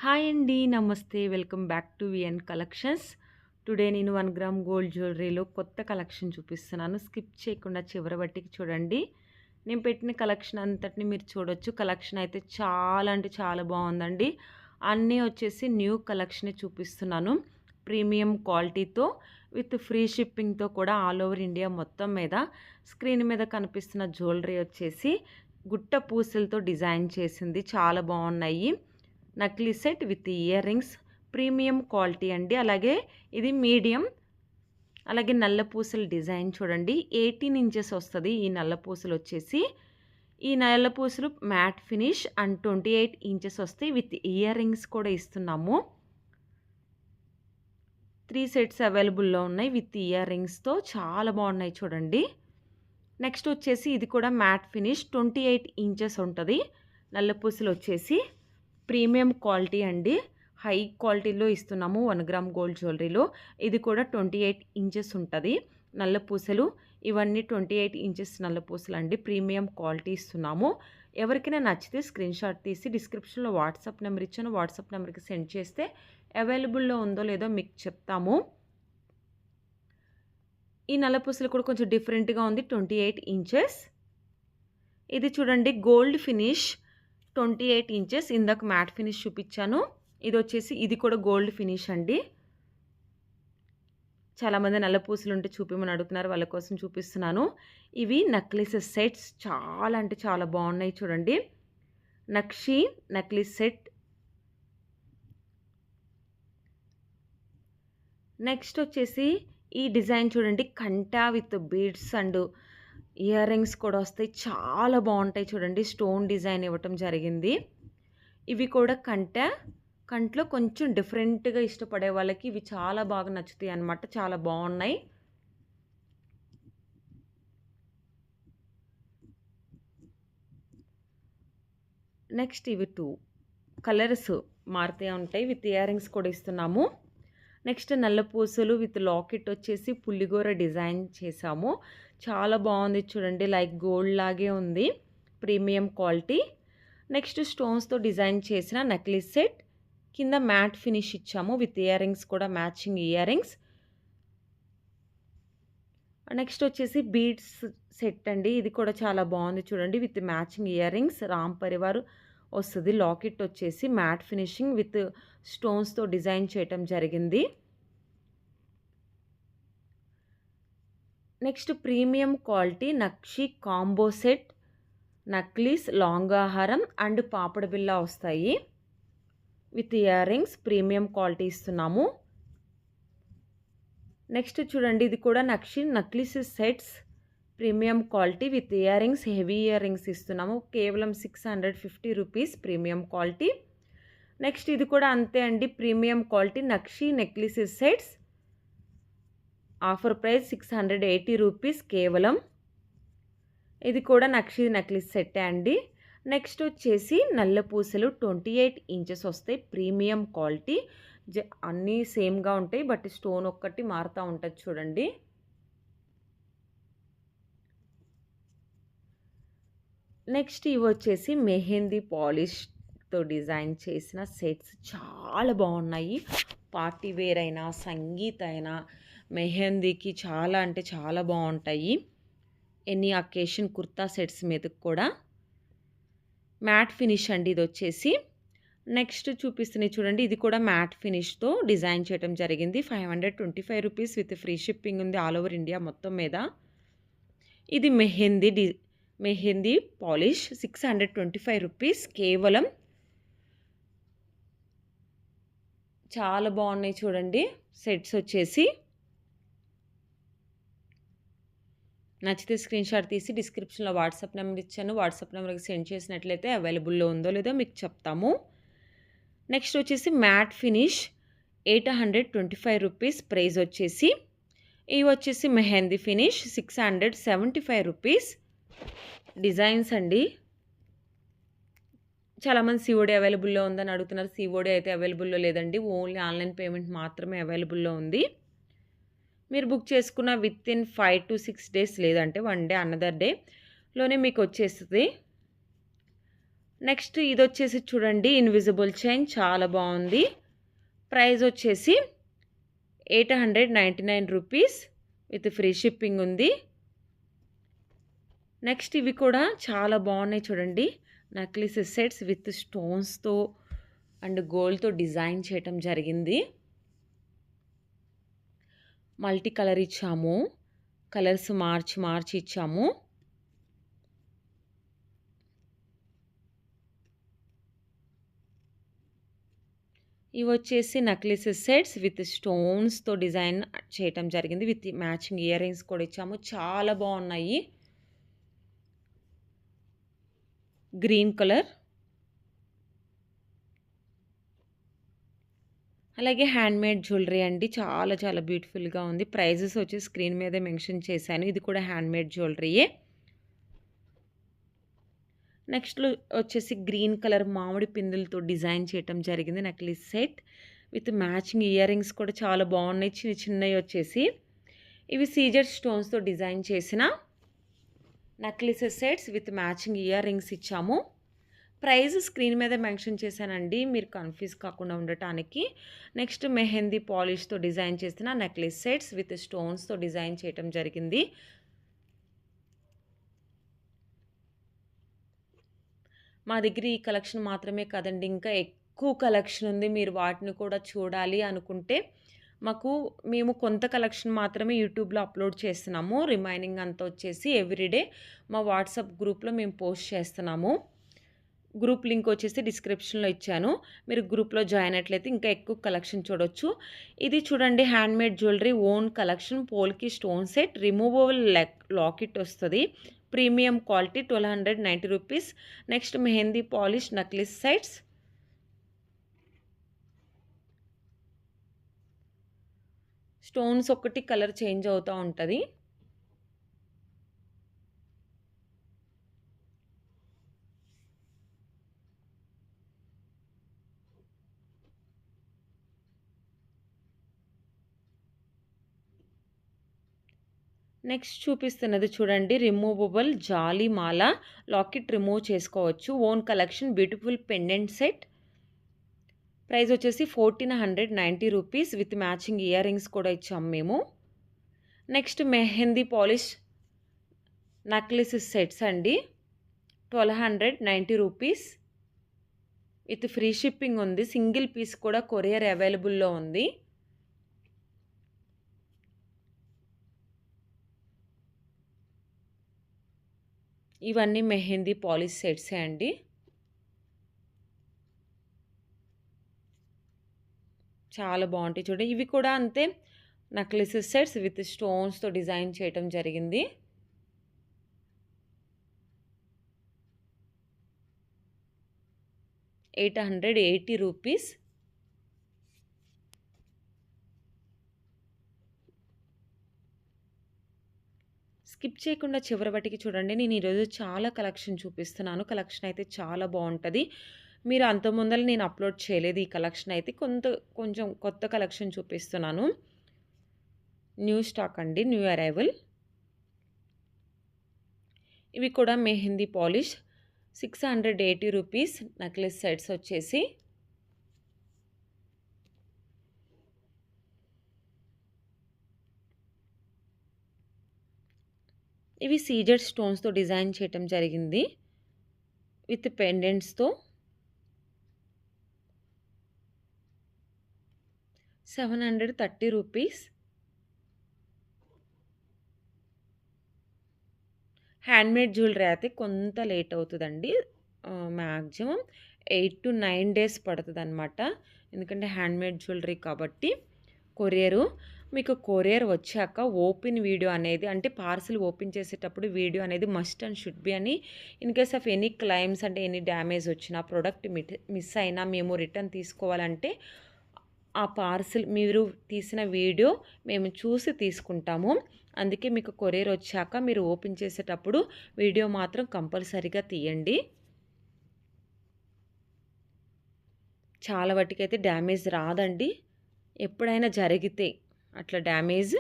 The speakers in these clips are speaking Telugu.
హాయ్ అండి. నమస్తే. Welcome back to VN collections. Today నేను 1 గ్రామ్ గోల్డ్ జ్యువెలరీలో కొత్త కలెక్షన్ చూపిస్తున్నాను. స్కిప్ చేయకుండా చివరి వట్టికి చూడండి. నేను పెట్టిన కలెక్షన్ అంతటిని మీరు చూడొచ్చు. కలెక్షన్ అయితే చాలా అంటే చాలా బాగుందండి. అన్నీ వచ్చేసి న్యూ కలెక్షనే చూపిస్తున్నాను. ప్రీమియం క్వాలిటీతో విత్ ఫ్రీ షిప్పింగ్తో కూడా ఆల్ ఓవర్ ఇండియా మొత్తం మీద. స్క్రీన్ మీద కనిపిస్తున్న జ్యువెలరీ వచ్చేసి గుట్ట పూసలతో డిజైన్ చేసింది. చాలా బాగున్నాయి. నక్లీ set with earrings premium quality అండి. అలాగే ఇది మీడియం. అలాగే నల్ల పూసల డిజైన్ చూడండి. 18 ఇంచెస్ వస్తుంది ఈ నల్ల పూసలు వచ్చేసి. ఈ నల్ల పూసలు మ్యాట్ ఫినిష్ అండ్ 28 ఇంచెస్ వస్తాయి. విత్ ఇయర్ రింగ్స్ కూడా ఇస్తున్నాము. 3 సెట్స్ అవైలబుల్లో ఉన్నాయి విత్ ఇయర్ రింగ్స్తో. చాలా బాగున్నాయి చూడండి. నెక్స్ట్ వచ్చేసి ఇది కూడా మ్యాట్ ఫినిష్ 28 ఇంచెస్ ఉంటుంది. నల్ల పూసలు వచ్చేసి ప్రీమియం క్వాలిటీ అండి. హై క్వాలిటీలో ఇస్తున్నాము 1 గ్రామ్ గోల్డ్ జ్యువెలరీలో. ఇది కూడా 28 ఇంచెస్ ఉంటుంది. నల్ల పూసలు ఇవన్నీ 28 ఇంచెస్ నల్ల పూసలు అండి. ప్రీమియం క్వాలిటీ ఇస్తున్నాము. ఎవరికైనా నచ్చితే స్క్రీన్ షాట్ తీసి డిస్క్రిప్షన్లో వాట్సాప్ నెంబర్ ఇచ్చాను. వాట్సాప్ నెంబర్కి సెండ్ చేస్తే అవైలబుల్లో ఉందో లేదో మీకు చెప్తాము. ఈ నల్ల పూసలు కూడా కొంచెం డిఫరెంట్గా ఉంది. 28 ఇంచెస్. ఇది చూడండి గోల్డ్ ఫినిష్ 28 ఇంచెస్. ఇందాక మ్యాట్ ఫినిష్ చూపించాను. ఇది వచ్చేసి ఇది కూడా గోల్డ్ ఫినిష్ అండి. చాలామంది నల్ల పూసలు ఉంటే చూపిమని అడుగుతున్నారు, వాళ్ళ కోసం చూపిస్తున్నాను. ఇవి నక్లీసెస్ సెట్స్ చాలా అంటే చాలా బాగున్నాయి చూడండి. నక్షి నక్లీస్ సెట్. నెక్స్ట్ వచ్చేసి ఈ డిజైన్ చూడండి. కంటా with beads and ear rings కూడా వస్తాయి. చాలా బాగుంటాయి చూడండి. స్టోన్ డిజైన్ ఇవ్వటం జరిగింది. ఇవి కూడా కంట్లో కొంచెం డిఫరెంట్గా ఇష్టపడే వాళ్ళకి ఇవి చాలా బాగా నచ్చుతాయి అన్నమాట. చాలా బాగున్నాయి. నెక్స్ట్ ఇవి 2 కలర్స్ మారుతూ ఉంటాయి. విత్ ఇయర్ రింగ్స్ కూడా ఇస్తున్నాము. నెక్స్ట్ నల్ల పూసలు విత్ లాకెట్ వచ్చేసి పుల్లిగోర డిజైన్ చేసాము. చాలా బాగుంది చూడండి. లైక్ గోల్డ్ లాగే ఉంది. Premium quality. నెక్స్ట్ స్టోన్స్తో డిజైన్ చేసిన నెక్లెస్ సెట్. కింద మ్యాట్ ఫినిష్ ఇచ్చాము. విత్ ఇయర్ రింగ్స్ కూడా మ్యాచింగ్ ఇయర్ రింగ్స్. నెక్స్ట్ వచ్చేసి బీడ్స్ సెట్ అండి. ఇది కూడా చాలా బాగుంది చూడండి. With matching earrings. Ram Parivar వస్తుంది. లాకెట్ వచ్చేసి మ్యాట్ ఫినిషింగ్ విత్ స్టోన్స్తో డిజైన్ చేయటం జరిగింది. నెక్స్ట్ ప్రీమియం క్వాలిటీ నక్షి కాంబో సెట్. నక్లీస్ లాంగాహారం అండ్ పాపడ బిల్ల వస్తాయి. With earrings premium quality ఇస్తున్నాము. నెక్స్ట్ చూడండి ఇది కూడా necklace sets premium quality with ear rings. Heavy ear rings ఇస్తున్నాము. కేవలం 650 రూపీస్ ప్రీమియం క్వాలిటీ. నెక్స్ట్ ఇది కూడా అంతే అండి. ప్రీమియం క్వాలిటీ నక్షి necklace sets. Offer price 680 rupees కేవలం. ఇది కూడా నక్షి నెక్లెస్ సెట్టే అండి. నెక్స్ట్ వచ్చేసి నల్ల పూసలు 28 ఇంచెస్ వస్తాయి. Premium quality. అన్నీ సేమ్గా ఉంటాయి, బట్ స్టోన్ ఒక్కటి మారుతూ ఉంటుంది చూడండి. నెక్స్ట్ ఇవి వచ్చేసి మెహందీ పాలిష్తో డిజైన్ చేసిన సెట్స్ చాలా బాగున్నాయి. పార్టీ వేర్ అయినా సంగీత్ అయినా మెహందీకి చాలా అంటే చాలా బాగుంటాయి. ఎనీ అకేషన్ కుర్తా సెట్స్ మీదకి కూడా. మ్యాట్ ఫినిష్ అండి ఇది వచ్చేసి. నెక్స్ట్ చూపిస్తున్నాయి చూడండి. ఇది కూడా మ్యాట్ ఫినిష్తో డిజైన్ చేయడం జరిగింది. 525 రూపీస్ విత్ ఫ్రీ షిప్పింగ్ ఉంది ఆల్ ఓవర్ ఇండియా మొత్తం మీద. ఇది మెహందీ పాలిష్ 625 రూపీస్ కేవలం. చాలా బాగున్నాయి చూడండి సెట్స్ వచ్చేసి. నచ్చితే స్క్రీన్ షాట్ తీసి డిస్క్రిప్షన్లో వాట్సాప్ నెంబర్ ఇచ్చాను. వాట్సాప్ నెంబర్కి సెండ్ చేసినట్లయితే అవైలబుల్లో ఉందో లేదో మీకు చెప్తాము. నెక్స్ట్ వచ్చేసి మ్యాట్ ఫినిష్ 825 రూపీస్ ప్రైస్ వచ్చేసి. ఇవి వచ్చేసి మెహందీ ఫినిష్ 675 రూపీస్. డిజైన్స్ అండి. చాలామంది సిఓడి అవైలబుల్లో ఉందని అడుగుతున్నారు. సిఓడి అయితే అవైలబుల్లో లేదండి. ఓన్లీ ఆన్లైన్ పేమెంట్ మాత్రమే అవైలబుల్లో ఉంది. మీరు బుక్ చేసుకున్న విత్ ఇన్ 5 to 6 డేస్ లేదంటే 1 డే అనదర్ డేలోనే మీకు వచ్చేస్తుంది. నెక్స్ట్ ఇదొచ్చేసి చూడండి ఇన్విజిబుల్ చైన్ చాలా బాగుంది. ప్రైస్ వచ్చేసి 899 రూపీస్ విత్ ఫ్రీ షిప్పింగ్ ఉంది. నెక్స్ట్ ఇవి కూడా చాలా బాగున్నాయి చూడండి. నక్లీస్ సెట్స్ విత్ స్టోన్స్తో అండ్ గోల్డ్తో డిజైన్ చేయటం జరిగింది. మల్టీ కలర్ ఇచ్చాము, కలర్స్ మార్చి ఇచ్చాము. ఇవి వచ్చేసి నక్లీస్ సెట్స్ విత్ స్టోన్స్తో డిజైన్ చేయటం జరిగింది. విత్ మ్యాచింగ్ ఇయర్ రింగ్స్ కూడా ఇచ్చాము. చాలా బాగున్నాయి. గ్రీన్ కలర్, అలాగే హ్యాండ్మేడ్ జ్యువెలరీ అండి. చాలా చాలా బ్యూటిఫుల్గా ఉంది. ప్రైజెస్ వచ్చి స్క్రీన్ మీదే మెన్షన్ చేశాను. ఇది కూడా హ్యాండ్మేడ్ జ్యువెలరీయే. నెక్స్ట్ వచ్చేసి గ్రీన్ కలర్ మామిడి పిందులతో డిజైన్ చేయటం జరిగింది necklace set with matching earrings కూడా చాలా బాగున్నాయి. చిన్నవి వచ్చేసి ఇవి సీజర్ స్టోన్స్తో డిజైన్ చేసిన necklace sets with matching ear rings ఇచ్చాము. ప్రైస్ స్క్రీన్ మీద మెన్షన్ చేశానండి, మీరు కన్ఫ్యూజ్ కాకుండా ఉండటానికి. నెక్స్ట్ మెహందీ పాలిష్తో డిజైన్ చేసిన నెక్లెస్ సెట్స్ విత్ స్టోన్స్తో డిజైన్ చేయటం జరిగింది. మా దగ్గర ఈ కలెక్షన్ మాత్రమే కాదండి, ఇంకా ఎక్కువ కలెక్షన్ ఉంది. మీరు వాటిని కూడా చూడాలి అనుకుంటే మేము కొంత కలెక్షన్ మాత్రమే యూట్యూబ్లో అప్లోడ్ చేస్తున్నాము. రిమైనింగ్ అంతా వచ్చేసి ఎవ్రీడే మా వాట్సాప్ గ్రూప్లో మేము పోస్ట్ చేస్తున్నాము. గ్రూప్ లింక్ వచ్చేసి డిస్క్రిప్షన్లో ఇచ్చాను. మీరు గ్రూప్లో జాయిన్ అయినట్లయితే ఇంకా ఎక్కువ కలెక్షన్ చూడొచ్చు. ఇది చూడండి handmade jewellery own collection. Polki stone set removable locket వస్తుంది. Premium quality 1290 rupees. Next mehndi polish necklace sets. Stones ఒకటి కలర్ చేంజ్ అవుతూ ఉంటుంది. నెక్స్ట్ చూపిస్తున్నది చూడండి రిమూవబుల్ జాలీ మాల లాకెట్ రిమూవ్ చేసుకోవచ్చు. Own collection beautiful pendant set. Price వచ్చేసి 1490 rupees with matching earrings కూడా ఇచ్చాము మేము. Next mehndi polish necklace sets అండి, 1290 రూపీస్ విత్ ఫ్రీ షిప్పింగ్ ఉంది. సింగిల్ పీస్ కూడా కొరియర్ అవైలబుల్లో ఉంది. ఇవన్నీ మెహందీ పాలిష్ సెట్సే అండి. చాలా బాగుంటాయి చూడండి. ఇవి కూడా అంతే నక్లిస్ సెట్స్ విత్ స్టోన్స్తో డిజైన్ చేయటం జరిగింది. ₹880. స్కిప్ చేయకుండా చివరి వరకు చూడండి. నేను ఈరోజు చాలా కలెక్షన్ చూపిస్తున్నాను. కలెక్షన్ అయితే చాలా బాగుంటుంది. మీరు అంత ముందర నేను అప్లోడ్ చేయలేదు ఈ కలెక్షన్ అయితే. కొంచెం కొత్త కలెక్షన్ చూపిస్తున్నాను. న్యూ స్టాక్ అండి, న్యూ అరైవల్. ఇవి కూడా mehndi polish 680 rupees necklace sets వచ్చేసి. ఇవి సీజర్ స్టోన్స్తో డిజైన్ చేయటం జరిగింది విత్ పెండెంట్స్తో. 730 రూపీస్. హ్యాండ్మేడ్ జ్యువెలరీ అయితే కొంత లేట్ అవుతుందండి. మ్యాక్సిమం 8 to 9 డేస్ పడుతుంది అనమాట. ఎందుకంటే హ్యాండ్మేడ్ జ్యువెలరీ కాబట్టి. మీకు కొరియర్ వచ్చాక ఓపెన్ వీడియో అనేది, అంటే పార్సిల్ ఓపెన్ చేసేటప్పుడు వీడియో అనేది మస్ట్ అండ్ షుడ్ బి అని. In case of any claims అంటే ఎనీ డ్యామేజ్ వచ్చినా, ప్రోడక్ట్ మిస్ అయినా మేము రిటర్న్ తీసుకోవాలంటే ఆ పార్సిల్ మీరు తీసిన వీడియో మేము చూసి తీసుకుంటాము. అందుకే మీకు కొరియర్ వచ్చాక మీరు ఓపెన్ చేసేటప్పుడు వీడియో మాత్రం కంపల్సరీగా తీయండి. చాలా వాటికైతే డ్యామేజ్ రాదండి. ఎప్పుడైనా జరిగితే అట్లా డ్యామేజ్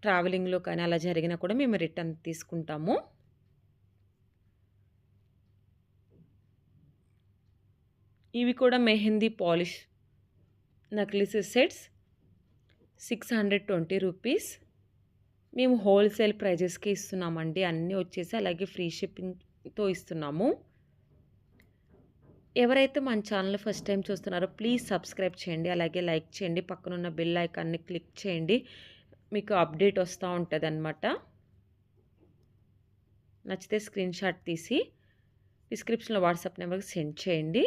ట్రావెలింగ్లో కానీ అలా జరిగినా కూడా మేము రిటర్న్ తీసుకుంటాము. ఇవి కూడా mehndi polish necklace sets 620 rupees. మేము హోల్సేల్ ప్రైజెస్‌కి ఇస్తున్నామండి. అన్నీ వచ్చేసి అలాగే ఫ్రీ షిప్పింగ్‌తో ఇస్తున్నాము. ఎవరైతే మన ఛానల్ ఫస్ట్ టైం చూస్తున్నారో ప్లీజ్ సబ్స్క్రైబ్ చేయండి. అలాగే లైక్ చేయండి. పక్కనున్న బెల్ ఐకాన్‌ని క్లిక్ చేయండి. మీకు అప్డేట్ వస్తూ ఉంటదనమాట. నచ్చితే స్క్రీన్‌షాట్ తీసి డిస్క్రిప్షన్‌లో వాట్సాప్ నెంబర్‌కి సెండ్ చేయండి.